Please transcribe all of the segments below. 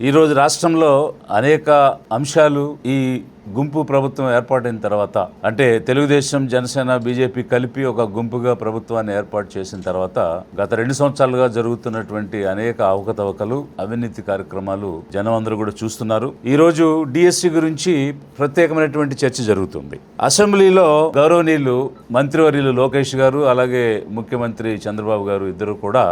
ఈరోజు రాష్ట్రంలో అనేక అంశాలు ఈ గుంపు ప్రభుత్వం ఏర్పాటైన తర్వాత, అంటే తెలుగుదేశం, జనసేన, బీజేపీ కలిపి ఒక గుంపుగా ప్రభుత్వాన్ని ఏర్పాటు చేసిన తర్వాత గత 2 సంవత్సరాలుగా జరుగుతున్నటువంటి అనేక అవకతవకలు, అవినీతి కార్యక్రమాలు జనం అందరూ కూడా చూస్తున్నారు. ఈ రోజు డిఎస్సి గురించి ప్రత్యేకమైనటువంటి చర్చ జరుగుతుంది. అసెంబ్లీలో గౌరవనీయులు మంత్రివర్యులు లోకేష్ గారు, అలాగే ముఖ్యమంత్రి చంద్రబాబు గారు ఇద్దరు కూడా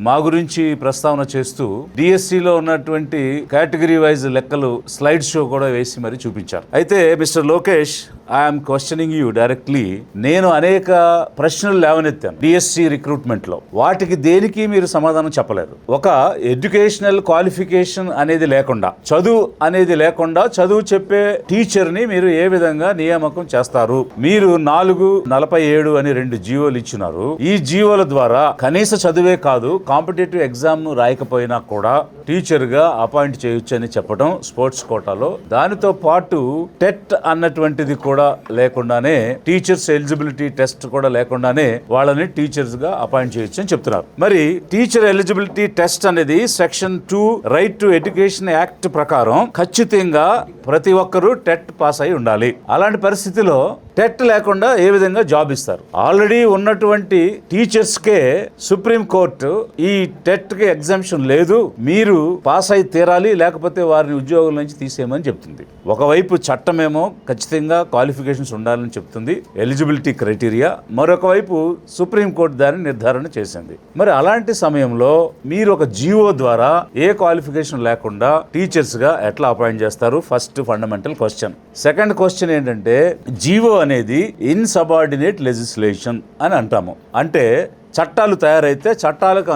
మా గురించి ప్రస్తావన చేస్తూ డిఎస్సిలో ఉన్నటువంటి కేటగిరీ వైజ్ లెక్కలు స్లైడ్ షో కూడా వేసి మరి చూపించారు. అయితే mister Lokesh, I'm questioning you directly. నేను అనేక ప్రశ్నలు లేవనెత్తాను డిఎస్సి రిక్రూట్మెంట్ లో. వాటికి దేనికి మీరు సమాధానం చెప్పలేరు. ఒక ఎడ్యుకేషనల్ క్వాలిఫికేషన్ అనేది లేకుండా, చదువు అనేది లేకుండా చదువు చెప్పే టీచర్ ని మీరు ఏ విధంగా నియామకం చేస్తారు? మీరు 447 అని 2 జీవోలు ఇచ్చినారు. ఈ జీవోల ద్వారా కనీస చదువే కాదు, కాంపిటేటివ్ ఎగ్జామ్ ను రాయకపోయినా కూడా టీచర్ గా అపాయింట్ చేయొచ్చు అని చెప్పడం స్పోర్ట్స్ కోటాలో. దానితో పాటు టెట్ అన్నటువంటిది కూడా లేకుండానే, టీచర్స్ ఎలిజిబిలిటీ టెస్ట్ కూడా లేకుండానే వాళ్ళని టీచర్స్ గా అపాయింట్ చేయొచ్చు అని చెప్తున్నారు. మరి టీచర్ ఎలిజిబిలిటీ టెస్ట్ అనేది section 2 right to education act ప్రకారం ఖచ్చితంగా ప్రతి ఒక్కరూ టెట్ పాస్ అయి ఉండాలి. అలాంటి పరిస్థితిలో టెట్ లేకుండా ఏ విధంగా జాబ్ ఇస్తారు? ఆల్రెడీ ఉన్నటువంటి టీచర్స్ కే సుప్రీం కోర్టు ఈ టెట్ కి ఎగ్జామ్షన్ లేదు, మీరు పాస్ అయి తీరాలి, లేకపోతే వారిని ఉద్యోగుల నుంచి తీసేయమని చెప్తుంది. ఒకవైపు చట్టమేమో ఖచ్చితంగా క్వాలిఫికేషన్స్ ఉండాలని చెప్తుంది, ఎలిజిబిలిటీ క్రైటీరియా. మరొక వైపు సుప్రీం కోర్టు దాన్ని నిర్ధారణ చేసింది. మరి అలాంటి సమయంలో మీరు ఒక జీవో ద్వారా ఏ క్వాలిఫికేషన్ లేకుండా టీచర్స్ గా ఎట్లా అపాయింట్ చేస్తారు? First fundamental question. Second question ఏంటంటే, జీవో అనేది ఇన్సబార్డినేట్ లెజిస్లేషన్ అని అంటాము. అంటే చట్టాలు తయారైతే చట్టాలకు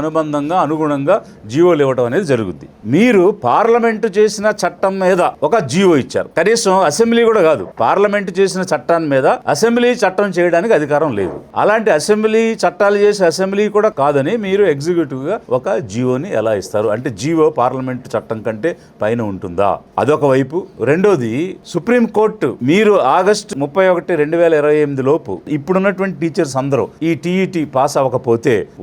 అనుగుణంగా జీవోలు ఇవ్వడం అనేది జరుగుద్ది. మీరు పార్లమెంటు చేసిన చట్టం మీద ఒక జీవో ఇచ్చారు. కనీసం అసెంబ్లీ కూడా కాదు, పార్లమెంటు చేసిన చట్టాన్ని మీద అసెంబ్లీ చట్టం చేయడానికి అధికారం లేదు. అలాంటి అసెంబ్లీ చట్టాలు చేసి అసెంబ్లీ కూడా కాదని మీరు ఎగ్జిక్యూటివ్ గా ఒక జీవోని ఎలా ఇస్తారు? అంటే జీవో పార్లమెంటు చట్టం కంటే పైన ఉంటుందా? అదొక వైపు. రెండోది, సుప్రీం కోర్టు మీరు ఆగస్టు 31, 2028 లోపు ఇప్పుడున్నటువంటి టీచర్స్ అందరూ ఈ టీఈటీ పాస్ అవ్వకపోతే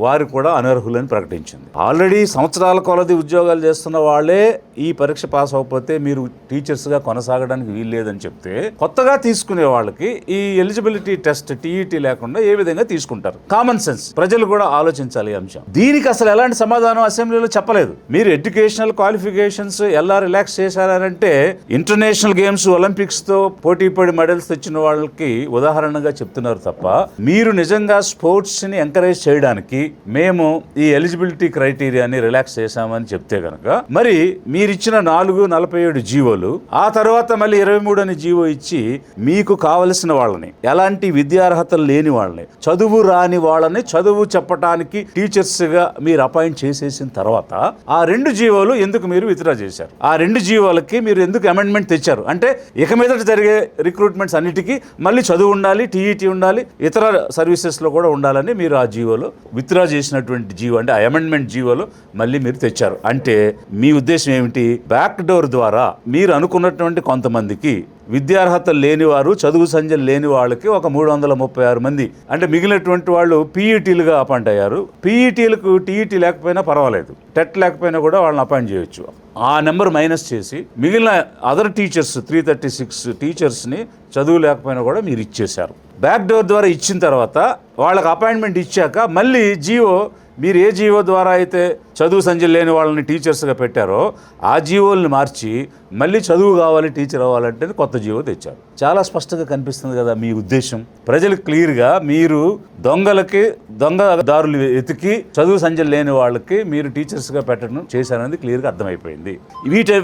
వారు కూడా అనర్హులని ప్రకటించింది. ఆల్రెడీ సంవత్సరాల కొలది ఉద్యోగాలు చేస్తున్న వాళ్ళే ఈ పరీక్ష పాస్ అవ్వకపోతే మీరు టీచర్స్ గా కొనసాగడానికి వీల్లేదని చెప్తే, కొత్తగా తీసుకునే వాళ్ళకి ఈ ఎలిజిబిలిటీ టెస్ట్ టీఈటీ లేకుండా ఏ విధంగా తీసుకుంటారు? Common sense. ప్రజలు కూడా ఆలోచించాలి ఈ అంశం. దీనికి అసలు ఎలాంటి సమాధానం అసెంబ్లీలో చెప్పలేదు. మీరు ఎడ్యుకేషనల్ క్వాలిఫికేషన్స్ ఎలా రిలాక్స్ చేశారంటే, ఇంటర్నేషనల్ గేమ్స్, ఒలింపిక్స్ తో పోటీ పడి మెడల్స్ తెచ్చిన వాళ్ళకి ఉదాహరణగా చెప్తున్నారు తప్ప, మీరు నిజంగా స్పోర్ట్స్ ని ఎంకరేజ్ చేయడానికి మేము ఈ ఎలిజిబిలిటీ క్రైటీరియాని రిలాక్స్ చేశామని చెప్తే గనక, మరి మీరిచ్చిన 447 జీవోలు, ఆ తర్వాత మళ్ళీ 23 అని జీవో ఇచ్చి మీకు కావలసిన వాళ్ళని, ఎలాంటి విద్యార్హతలు లేని వాళ్ళని, చదువు రాని వాళ్ళని చదువు చెప్పడానికి టీచర్స్ గా మీరు అపాయింట్ చేసేసిన తర్వాత ఆ 2 జీవోలు ఎందుకు మీరు విత్డ్రా చేశారు? ఆ 2 జీవోలకి మీరు ఎందుకు అమెండ్మెంట్ తెచ్చారు? అంటే ఇక మీదట జరిగే రిక్రూట్మెంట్స్ అన్నిటికీ మళ్ళీ చదువు ఉండాలి, టీఈటీ ఉండాలి, ఇతర సర్వీసెస్ లో కూడా ఉండాలని మీరు ఆ జీవోలో విత్డ్రా చేసినటువంటి జీవో, అంటే ఆ అమెండ్మెంట్ జీవోలో మళ్ళీ మీరు తెచ్చారు. అంటే మీ ఉద్దేశం ఏమిటి? బ్యాక్ డోర్ ద్వారా మీరు అనుకున్నటువంటి కొంతమందికి, విద్యార్హత లేని వారు, చదువు సంజలు లేని వాళ్ళకి ఒక 336 మంది, అంటే మిగిలినటువంటి వాళ్ళు పీఈటీలుగా అపాయింట్ అయ్యారు. పీఈటీలకు టీఈటీ లేకపోయినా పర్వాలేదు, టెట్ లేకపోయినా కూడా వాళ్ళని అపాయింట్ చేయొచ్చు. ఆ నెంబర్ మైనస్ చేసి మిగిలిన అదర్ టీచర్స్ 336 టీచర్స్ని చదువు లేకపోయినా కూడా మీరు ఇచ్చేశారు. బ్యాక్ డోర్ ద్వారా ఇచ్చిన తర్వాత వాళ్ళకి అపాయింట్మెంట్ ఇచ్చాక మళ్ళీ జీవో, మీరు ఏ జీవో ద్వారా అయితే చదువు సంజలు లేని వాళ్ళని టీచర్స్గా పెట్టారో ఆ జీవోల్ని మార్చి మళ్ళీ చదువు కావాలి, టీచర్ అవ్వాలంటే కొత్త జీవో తెచ్చారు. చాలా స్పష్టంగా కనిపిస్తుంది కదా మీ ఉద్దేశం. ప్రజలు క్లియర్గా, మీరు దొంగదారులు వెతికి చదువు సంజలు లేని వాళ్ళకి మీరు టీచర్స్గా పెట్టడం చేశారనేది క్లియర్గా అర్థమైపోయింది.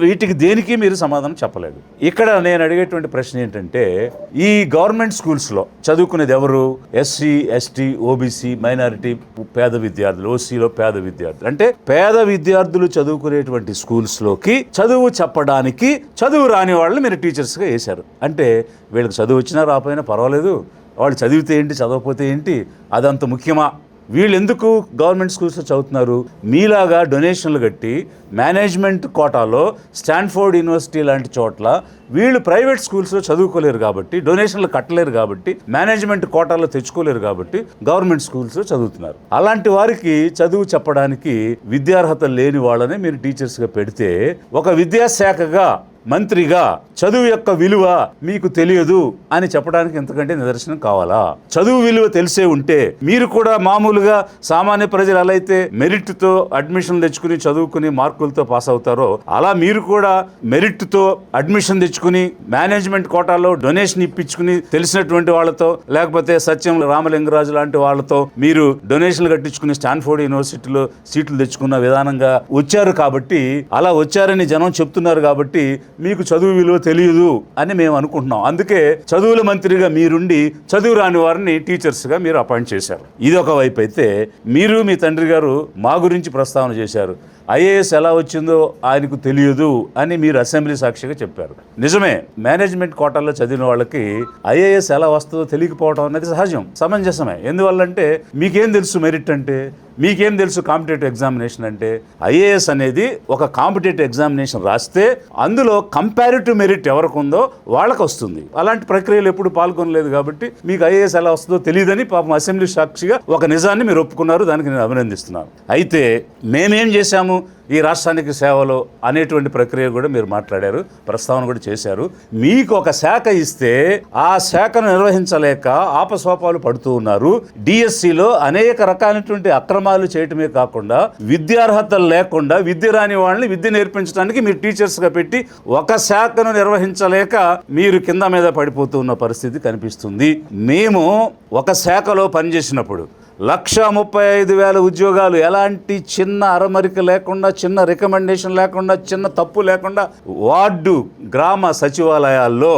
వీటికి దేనికి మీరు సమాధానం చెప్పలేదు. ఇక్కడ నేను అడిగేటువంటి ప్రశ్న ఏంటంటే, ఈ గవర్నమెంట్ స్కూల్స్లో చదువుకునేది ఎవరు? ఎస్సీ, ఎస్టీ, ఓబీసీ, మైనారిటీ, పేద విద్యార్థులు, ఓసీలో పేద విద్యార్థులు. అంటే పేద విద్యార్థులు చదువుకునేటువంటి స్కూల్స్లోకి చదువు చెప్పడానికి చదువు రాని వాళ్ళని మీరు టీచర్స్గా వేశారు. అంటే వీళ్ళకి చదువు వచ్చినా రాకపోయినా పర్వాలేదు, వాళ్ళు చదివితే ఏంటి, చదవకపోతే ఏంటి, అదంత ముఖ్యమా వీళ్ళు ఎందుకు గవర్నమెంట్ స్కూల్స్లో చదువుతున్నారు? మీలాగా డొనేషన్లు కట్టి మేనేజ్మెంట్ కోటాలో స్టాన్ఫోర్డ్ యూనివర్సిటీ లాంటి చోట్ల వీళ్ళు ప్రైవేట్ స్కూల్స్లో చదువుకోలేరు కాబట్టి, డొనేషన్లు కట్టలేరు కాబట్టి, మేనేజ్మెంట్ కోటాలో తెచ్చుకోలేరు కాబట్టి గవర్నమెంట్ స్కూల్స్లో చదువుతున్నారు. అలాంటి వారికి చదువు చెప్పడానికి విద్యార్హత లేని వాళ్ళనే మీరు టీచర్స్గా పెడితే, ఒక విద్యాశాఖగా మంత్రిగా చదువు యొక్క విలువ మీకు తెలియదు అని చెప్పడానికి ఎంతకంటే నిదర్శనం కావాలా? చదువు విలువ తెలిసే ఉంటే మీరు కూడా మామూలుగా సామాన్య ప్రజలు ఎలా అయితే మెరిట్తో అడ్మిషన్ తెచ్చుకుని చదువుకుని మార్కులతో పాస్ అవుతారో, అలా మీరు కూడా మెరిట్తో అడ్మిషన్ తెచ్చుకుని మేనేజ్మెంట్ కోటాలో డొనేషన్ ఇప్పించుకుని తెలిసినటువంటి వాళ్ళతో, లేకపోతే సత్యం రామలింగరాజు లాంటి వాళ్ళతో మీరు డొనేషన్లు కట్టించుకుని స్టాన్ఫోర్డ్ యూనివర్సిటీలో సీట్లు తెచ్చుకున్న విధానంగా వచ్చారు. కాబట్టి అలా వచ్చారని జనం చెప్తున్నారు కాబట్టి మీకు చదువు విలువ తెలియదు అని మేము అనుకుంటున్నాం. అందుకే చదువుల మంత్రిగా మీరుండి చదువు రాని వారిని టీచర్స్గా మీరు అపాయింట్ చేశారు. ఇది ఒక వైపు అయితే, మీరు మీ తండ్రి గారు మా గురించి ప్రస్తావన చేశారు. ఐఏఎస్ ఎలా వచ్చిందో ఆయనకు తెలియదు అని మీరు అసెంబ్లీ సాక్షిగా చెప్పారు. నిజమే, మేనేజ్మెంట్ కోటాల్లో చదివిన వాళ్ళకి ఐఏఎస్ ఎలా వస్తుందో తెలియకపోవడం అనేది సహజం, సమంజసమే. ఎందువల్లంటే మీకేం తెలుసు మెరిట్ అంటే, మీకేం తెలుసు కాంపిటేటివ్ ఎగ్జామినేషన్ అంటే? ఐఏఎస్ అనేది ఒక కాంపిటేటివ్ ఎగ్జామినేషన్ రాస్తే అందులో కంపారిటివ్ మెరిట్ ఎవరికి ఉందో వాళ్ళకి వస్తుంది. అలాంటి ప్రక్రియలు ఎప్పుడు పాల్గొనలేదు కాబట్టి మీకు ఐఏఎస్ ఎలా వస్తుందో తెలియదని పాపం అసెంబ్లీ సాక్షిగా ఒక నిజాన్ని మీరు ఒప్పుకున్నారు. దానికి నేను అభినందిస్తున్నాను. అయితే మేమేం చేశాము ఈ రాష్ట్రానికి సేవలో అనేటువంటి ప్రక్రియ కూడా మీరు మాట్లాడారు, ప్రస్తావన కూడా చేశారు. మీకు ఒక శాఖ ఇస్తే ఆ శాఖను నిర్వహించలేక ఆపసోపాలు పడుతూ ఉన్నారు. డిఎస్సిలో అనేక రకాలైనటువంటి అక్రమాలు చేయటమే కాకుండా విద్యార్హతలు లేకుండా విద్య రాని వాళ్ళని విద్య నేర్పించడానికి మీరు టీచర్స్గా పెట్టి ఒక శాఖను నిర్వహించలేక మీరు కింద మీద పడిపోతూ ఉన్న పరిస్థితి కనిపిస్తుంది. మేము ఒక శాఖలో పనిచేసినప్పుడు 1,35,000 ఉద్యోగాలు ఎలాంటి చిన్న అరమరిక లేకుండా, చిన్న రికమెండేషన్ లేకుండా, చిన్న తప్పు లేకుండా వార్డు గ్రామ సచివాలయాల్లో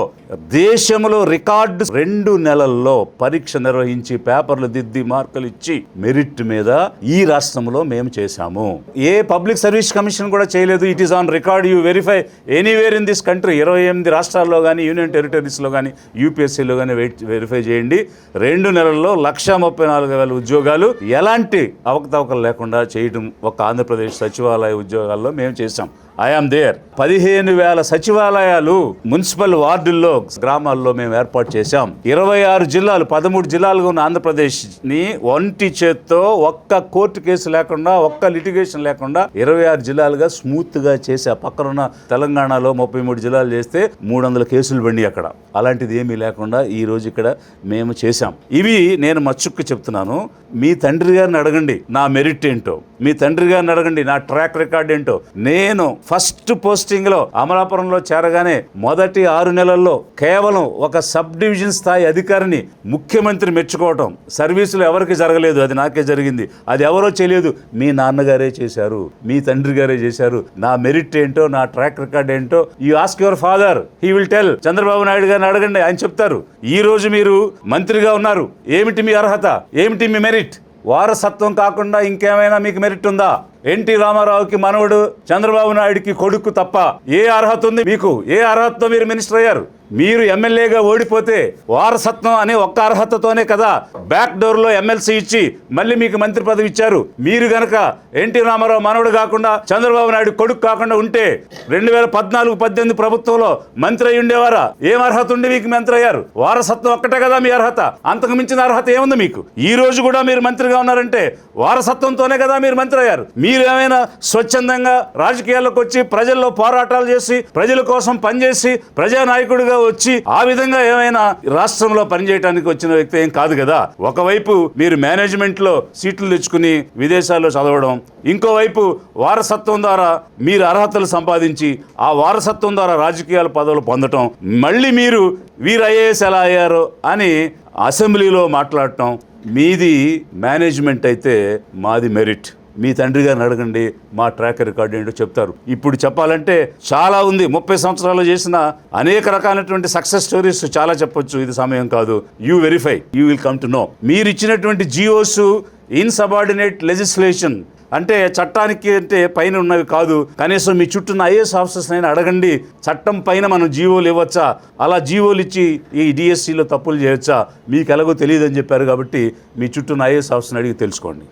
దేశంలో రికార్డు 2 నెలల్లో పరీక్ష నిర్వహించి పేపర్లు దిద్ది మార్కులు ఇచ్చి మెరిట్ మీద ఈ రాష్ట్రంలో మేము చేశాము. ఏ పబ్లిక్ సర్వీస్ కమిషన్ కూడా చేయలేదు. It is on record, you verify anywhere in this country. 28 రాష్ట్రాల్లో కానీ యూనియన్ టెరిటరీస్లో కానీ యూపీఎస్సీలో కానీ వెరిఫై చేయండి. 2 నెలల్లో 1,34,000 ఉద్యోగాలు ఎలాంటి అవకతవకలు లేకుండా చేయడం ఒక ఆంధ్రప్రదేశ్ సచివాలయ ఉద్యోగాల్లో మేము చేశాం. I am there. 15,000 సచివాలయాలు మున్సిపల్ వార్డుల్లో గ్రామాల్లో మేము ఏర్పాటు చేశాం. 26 జిల్లాలు, 13 జిల్లాలుగా ఉన్న ఆంధ్రప్రదేశ్ని ఒంటి చేత్తో ఒక్క కోర్టు కేసు లేకుండా, ఒక్క లిటిగేషన్ లేకుండా 26 జిల్లాలుగా స్మూత్గా చేశా. పక్కనున్న తెలంగాణలో 33 జిల్లాలు చేస్తే 300 కేసులు బండి అక్కడ. అలాంటిది ఏమీ లేకుండా ఈ రోజు ఇక్కడ మేము చేశాం. ఇవి నేను మచ్చుక్కు చెప్తున్నాను. మీ తండ్రి గారిని అడగండి నా మెరిట్ ఏంటో, మీ తండ్రి గారిని అడగండి నా ట్రాక్ రికార్డ్ ఏంటో. నేను ఫస్ట్ పోస్టింగ్లో అమలాపురంలో చేరగానే మొదటి 6 నెలల్లో కేవలం ఒక సబ్ డివిజన్ స్థాయి అధికారిని ముఖ్యమంత్రి మెచ్చుకోవటం సర్వీసులు ఎవరికి జరగలేదు, అది నాకే జరిగింది. అది ఎవరో తెలియదు, మీ నాన్నగారే చేశారు, మీ తండ్రి గారే చేశారు. నా మెరిట్ ఏంటో, నా ట్రాక్ రికార్డ్ ఏంటో you ask your father, he will tell. Chandrababu Naidu గారిని అడగండి, ఆయన చెప్తారు. ఈ రోజు మీరు మంత్రిగా ఉన్నారు, ఏమిటి మీ అర్హత, ఏమిటి మీ మెరిట్? వారసత్వం కాకుండా ఇంకేమైనా మీకు మెరిట్ ఉందా? ఎన్టీ రామారావుకి మనవడు, చంద్రబాబు నాయుడుకి కొడుకు తప్ప ఏ అర్హత ఉంది మీకు? ఏ అర్హతతో మీరు మినిస్టర్ అయ్యారు? మీరు ఎమ్మెల్యేగా ఓడిపోతే వారసత్వం అనే ఒక్క అర్హతతోనే కదా బ్యాక్ డోర్లో ఎమ్మెల్సీ ఇచ్చి మళ్ళీ మీకు మంత్రి పదవి ఇచ్చారు. మీరు గనక ఎన్టీ రామారావు మనవడు కాకుండా, చంద్రబాబు నాయుడు కొడుకు కాకుండా ఉంటే 2014-18 ప్రభుత్వంలో మంత్రి అయి ఉండేవారా? ఏం అర్హత ఉండి మీకు మంత్రి అయ్యారు? వారసత్వం ఒక్కటే కదా మీ అర్హత, అంతకు మించిన అర్హత ఏముంది మీకు? ఈ రోజు కూడా మీరు మంత్రిగా ఉన్నారంటే వారసత్వంతోనే కదా మీరు మంత్రి అయ్యారు. మీరు ఏమైనా స్వచ్ఛందంగా రాజకీయాల్లోకి వచ్చి ప్రజల్లో పోరాటాలు చేసి ప్రజల కోసం పనిచేసి ప్రజానాయకుడిగా వచ్చి ఆ విధంగా ఏమైనా రాష్ట్రంలో పనిచేయడానికి వచ్చిన వ్యక్తి ఏం కాదు కదా. ఒకవైపు మీరు మేనేజ్మెంట్ లో సీట్లు తెచ్చుకుని విదేశాల్లో చదవడం, ఇంకోవైపు వారసత్వం ద్వారా మీరు అర్హతలు సంపాదించి ఆ వారసత్వం ద్వారా రాజకీయాల పదవులు పొందటం, మళ్ళీ మీరు వీరు ఐఏఎస్ ఎలా అయ్యారో అని అసెంబ్లీలో మాట్లాడటం. మీది మేనేజ్మెంట్ అయితే మాది మెరిట్. మీ తండ్రి గారిని అడగండి మా ట్రాక్ రికార్డ్ ఏంటో చెప్తారు. ఇప్పుడు చెప్పాలంటే చాలా ఉంది. 30 సంవత్సరాలు చేసిన అనేక రకాలైనటువంటి సక్సెస్ స్టోరీస్ చాలా చెప్పొచ్చు, ఇది సమయం కాదు. You verify, you will come to know. మీరు ఇచ్చినటువంటి జియోస్, ఇన్సబార్డినేట్ లెజిస్లేషన్, అంటే చట్టానికి అంటే పైన ఉన్నవి కాదు, కనీసం మీ చుట్టూ ఉన్న ఐఏఎస్ ఆఫీసర్స్ అయినా అడగండి, చట్టం పైన మనం జీవోలు ఇవ్వచ్చా, అలా జీవోలు ఇచ్చి ఈ డిఎస్సిలో తప్పులు చేయొచ్చా, మీకు ఎలాగో తెలియదని చెప్పారు. కాబట్టి మీ చుట్టూ ఉన్న ఐఏఎస్ ఆఫీసర్ని అడిగి తెలుసుకోండి.